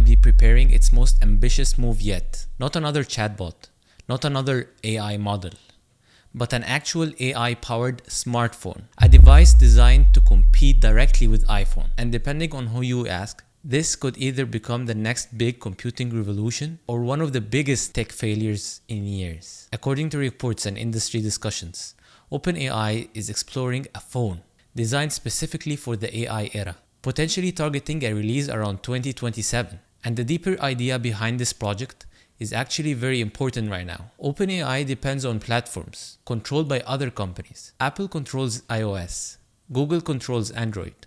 might be preparing its most ambitious move yet. Not another chatbot, not another AI model, but an actual AI-powered smartphone, a device designed to compete directly with iPhone. And depending on who you ask, this could either become the next big computing revolution or one of the biggest tech failures in years. According to reports and industry discussions, OpenAI is exploring a phone designed specifically for the AI era, potentially targeting a release around 2027. And the deeper idea behind this project is actually very important right now. OpenAI depends on platforms controlled by other companies. Apple controls iOS, Google controls Android,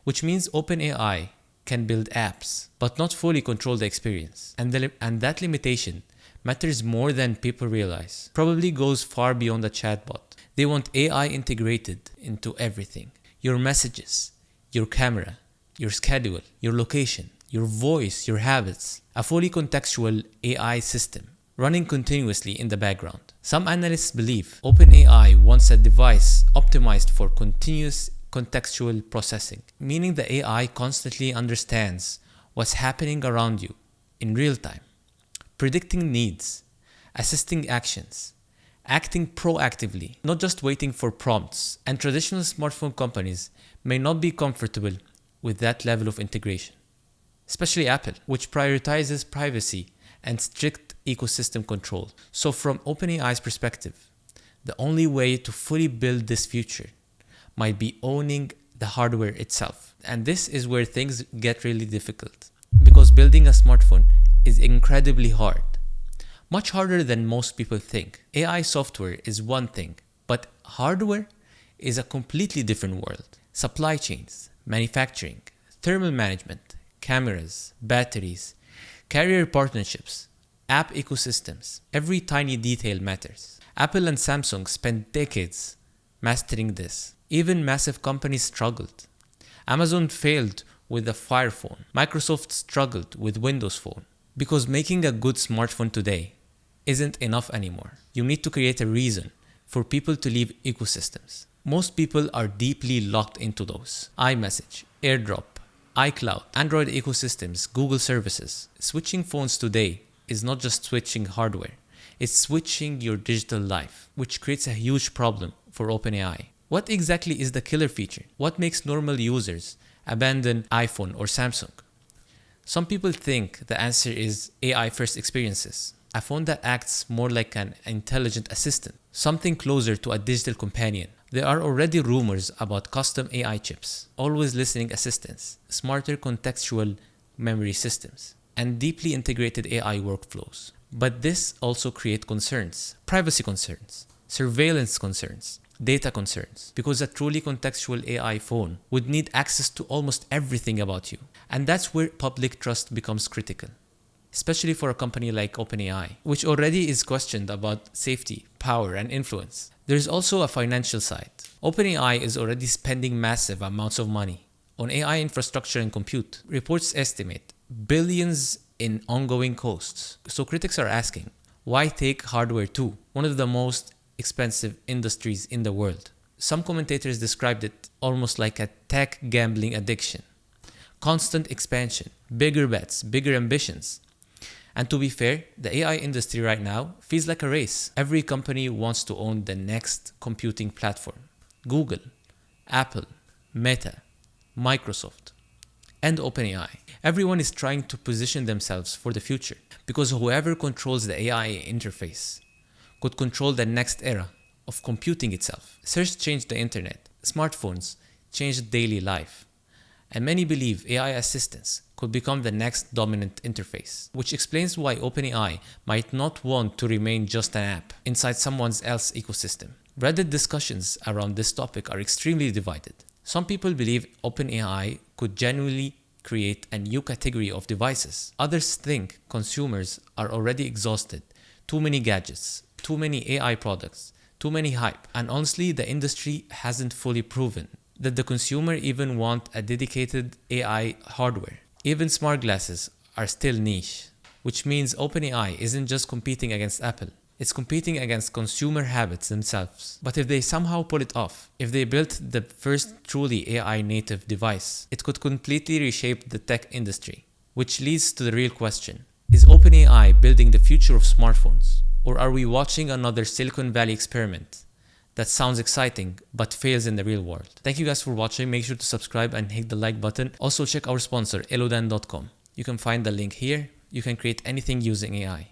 which means OpenAI can build apps, but not fully control the experience. And that limitation matters more than people realize. Probably goes far beyond a chatbot. They want AI integrated into everything. Your messages, your camera, your schedule, your location, your voice, your habits. A fully contextual AI system running continuously in the background. Some analysts believe OpenAI wants a device optimized for continuous contextual processing, meaning the AI constantly understands what's happening around you in real time, predicting needs, assisting actions, acting proactively, not just waiting for prompts. And traditional smartphone companies may not be comfortable with that level of integration, especially Apple, which prioritizes privacy and strict ecosystem control. So from OpenAI's perspective, the only way to fully build this future might be owning the hardware itself. And this is where things get really difficult, because building a smartphone is incredibly hard. Much harder than most people think. AI software is one thing, but hardware is a completely different world. Supply chains, manufacturing, thermal management, cameras, batteries, carrier partnerships, app ecosystems. Every tiny detail matters. Apple and Samsung spent decades mastering this. Even massive companies struggled. Amazon failed with the Fire Phone. Microsoft struggled with Windows Phone. Because making a good smartphone today isn't enough anymore. You need to create a reason for people to leave ecosystems. Most people are deeply locked into those. iMessage, AirDrop, iCloud, Android ecosystems, Google services. Switching phones today is not just switching hardware. It's switching your digital life, which creates a huge problem for OpenAI. What exactly is the killer feature? What makes normal users abandon iPhone or Samsung? Some people think the answer is AI-first experiences. A phone that acts more like an intelligent assistant, something closer to a digital companion. There are already rumors about custom AI chips, always listening assistants, smarter contextual memory systems, and deeply integrated AI workflows. But this also creates concerns, privacy concerns, surveillance concerns, data concerns, because a truly contextual AI phone would need access to almost everything about you. And that's where public trust becomes critical, especially for a company like OpenAI, which already is questioned about safety, power, and influence. There's also a financial side. OpenAI is already spending massive amounts of money on AI infrastructure and compute. Reports estimate billions in ongoing costs. So critics are asking, why take hardware too? One of the most expensive industries in the world. Some commentators described it almost like a tech gambling addiction. Constant expansion, bigger bets, bigger ambitions. And to be fair, the AI industry right now feels like a race. Every company wants to own the next computing platform. Google, Apple, Meta, Microsoft, and OpenAI. Everyone is trying to position themselves for the future, because whoever controls the AI interface could control the next era of computing itself. Search changed the internet. Smartphones changed daily life. And many believe AI assistants could become the next dominant interface, which explains why OpenAI might not want to remain just an app inside someone else's ecosystem. Reddit discussions around this topic are extremely divided. Some people believe OpenAI could genuinely create a new category of devices. Others think consumers are already exhausted. Too many gadgets, too many AI products, too many hype. And honestly, the industry hasn't fully proven that the consumer even want a dedicated AI hardware. Even smart glasses are still niche, which means OpenAI isn't just competing against Apple. It's competing against consumer habits themselves. But if they somehow pull it off, if they built the first truly AI native device, it could completely reshape the tech industry Which leads to the real question. Is OpenAI building the future of smartphones? Or are we watching another Silicon Valley experiment that sounds exciting but fails in the real world? Thank you guys for watching. Make sure to subscribe and hit the like button. Also check our sponsor, elodan.com. You can find the link here. You can create anything using AI.